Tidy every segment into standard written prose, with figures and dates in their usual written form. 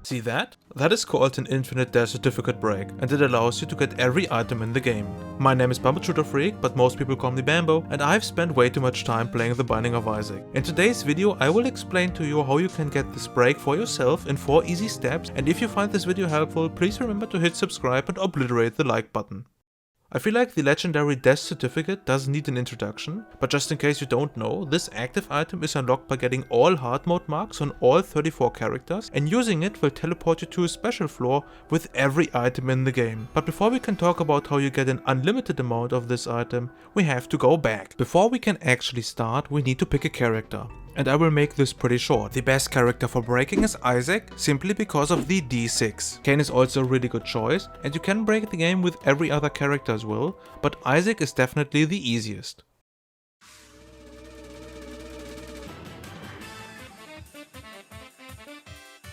See that? That is called an infinite death certificate break, and it allows you to get every item in the game. My name is Bambochutafreak, but most people call me Bambo, and I've spent way too much time playing The Binding of Isaac. In today's video I will explain to you how you can get this break for yourself in 4 easy steps, and if you find this video helpful, please remember to hit subscribe and obliterate the like button. I feel like the legendary death certificate doesn't need an introduction, but just in case you don't know, this active item is unlocked by getting all hard mode marks on all 34 characters, and using it will teleport you to a special floor with every item in the game. But before we can talk about how you get an unlimited amount of this item, we have to go back. Before we can actually start, we need to pick a character. And I will make this pretty short. The best character for breaking is Isaac, simply because of the D6. Cain is also a really good choice, and you can break the game with every other character as well, but Isaac is definitely the easiest.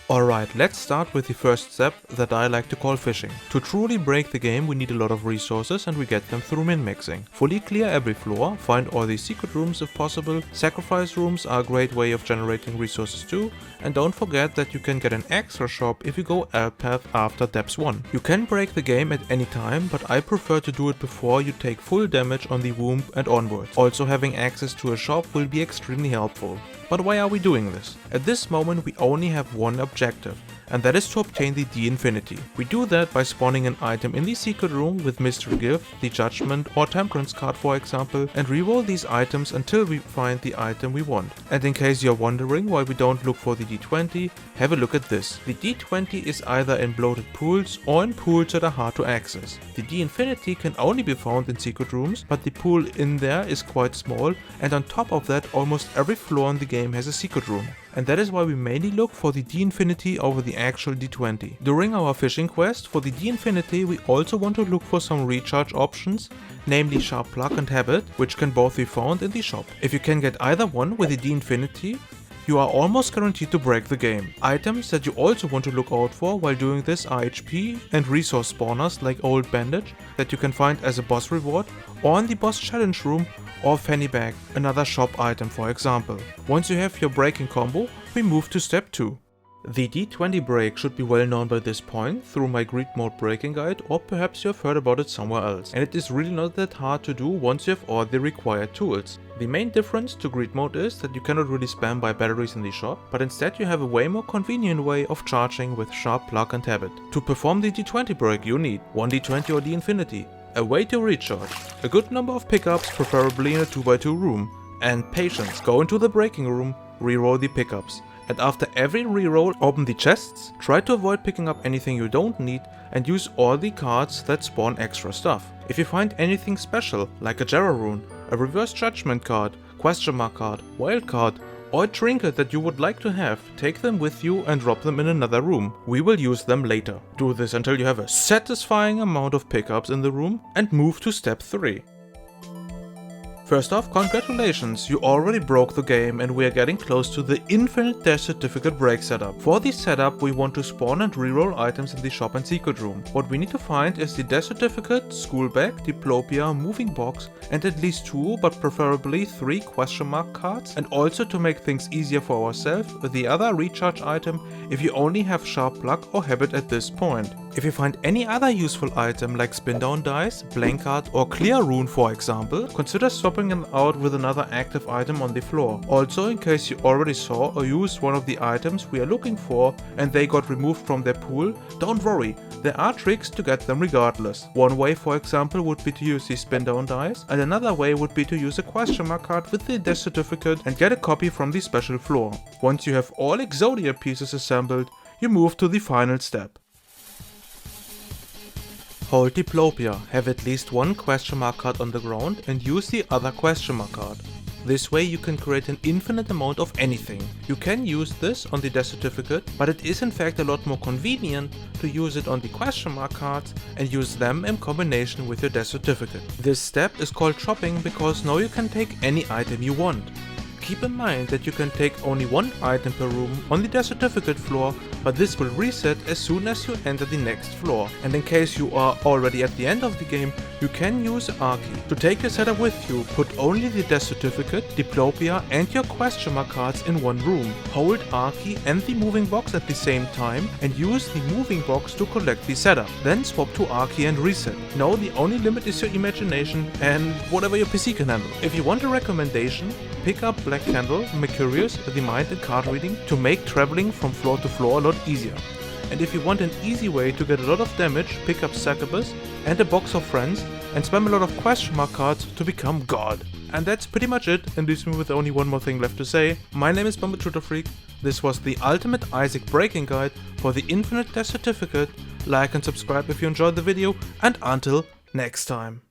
Alright, let's start with the first step that I like to call fishing. To truly break the game we need a lot of resources, and we get them through min-mixing. Fully clear every floor, find all the secret rooms if possible, sacrifice rooms are a great way of generating resources too, and don't forget that you can get an extra shop if you go Elpath after Depths 1. You can break the game at any time, but I prefer to do it before you take full damage on the womb and onwards. Also having access to a shop will be extremely helpful. But why are we doing this? At this moment we only have one objective, and that is to obtain the D-Infinity. We do that by spawning an item in the secret room with Mystery Gift, the Judgment or Temperance card for example, and reroll these items until we find the item we want. And in case you're wondering why we don't look for the D20, have a look at this. The D20 is either in bloated pools or in pools that are hard to access. The D-Infinity can only be found in secret rooms, but the pool in there is quite small, and on top of that almost every floor in the game has a secret room. And that is why we mainly look for the D-Infinity over the actual D20. During our fishing quest for the D-Infinity we also want to look for some recharge options, namely Sharp Pluck and Habit, which can both be found in the shop. If you can get either one with the D-Infinity, you are almost guaranteed to break the game. Items that you also want to look out for while doing this are HP and resource spawners like Old Bandage that you can find as a boss reward, or in the boss challenge room, or Fanny Bag, another shop item for example. Once you have your breaking combo, we move to step 2. The D20 break should be well known by this point through my Greed Mode breaking guide, or perhaps you have heard about it somewhere else. And it is really not that hard to do once you have all the required tools. The main difference to Greed Mode is that you cannot really spam by batteries in the shop, but instead you have a way more convenient way of charging with Sharp Pluck and Habit. To perform the D20 break you need 1 D20 or D-Infinity, a way to recharge, a good number of pickups preferably in a 2x2 room, and patience. Go into the breaking room, reroll the pickups. And after every reroll, open the chests, try to avoid picking up anything you don't need, and use all the cards that spawn extra stuff. If you find anything special, like a Jarrah rune, a reverse judgment card, question mark card, wild card, or a trinket that you would like to have, take them with you and drop them in another room. We will use them later. Do this until you have a satisfying amount of pickups in the room, and move to step 3. First off, congratulations, you already broke the game and we are getting close to the infinite death certificate break setup. For this setup we want to spawn and reroll items in the shop and secret room. What we need to find is the death certificate, school bag, diplopia, moving box, and at least 2 but preferably 3 question mark cards, and also to make things easier for ourselves, the other recharge item if you only have Sharp Pluck or Habit at this point. If you find any other useful item like spin down dice, blank card or clear rune for example, consider swapping them out with another active item on the floor. Also, in case you already saw or used one of the items we are looking for and they got removed from their pool, don't worry, there are tricks to get them regardless. One way for example would be to use the spin down dice, and another way would be to use a question mark card with the death certificate and get a copy from the special floor. Once you have all Exodia pieces assembled, you move to the final step. Hold Diplopia, have at least 1 question mark card on the ground and use the other question mark card. This way you can create an infinite amount of anything. You can use this on the death certificate, but it is in fact a lot more convenient to use it on the question mark cards and use them in combination with your death certificate. This step is called chopping because now you can take any item you want. Keep in mind that you can take only one item per room on the death certificate floor, but this will reset as soon as you enter the next floor. And in case you are already at the end of the game, you can use Archie. To take your setup with you, put only the death certificate, diplopia and your question mark cards in one room. Hold Archie and the moving box at the same time and use the moving box to collect the setup. Then swap to Archie and reset. No, the only limit is your imagination and whatever your PC can handle. If you want a recommendation, pick up Black Candle, Mercurius, the Mind and Card Reading to make traveling from floor to floor a lot easier. And if you want an easy way to get a lot of damage, pick up Succubus and a Box of Friends and spam a lot of question mark cards to become God. And that's pretty much it, and leaves me with only one more thing left to say. My name is Bambochutafreak. This was the ultimate Isaac breaking guide for the Infinite Death Certificate. Like and subscribe if you enjoyed the video, and until next time.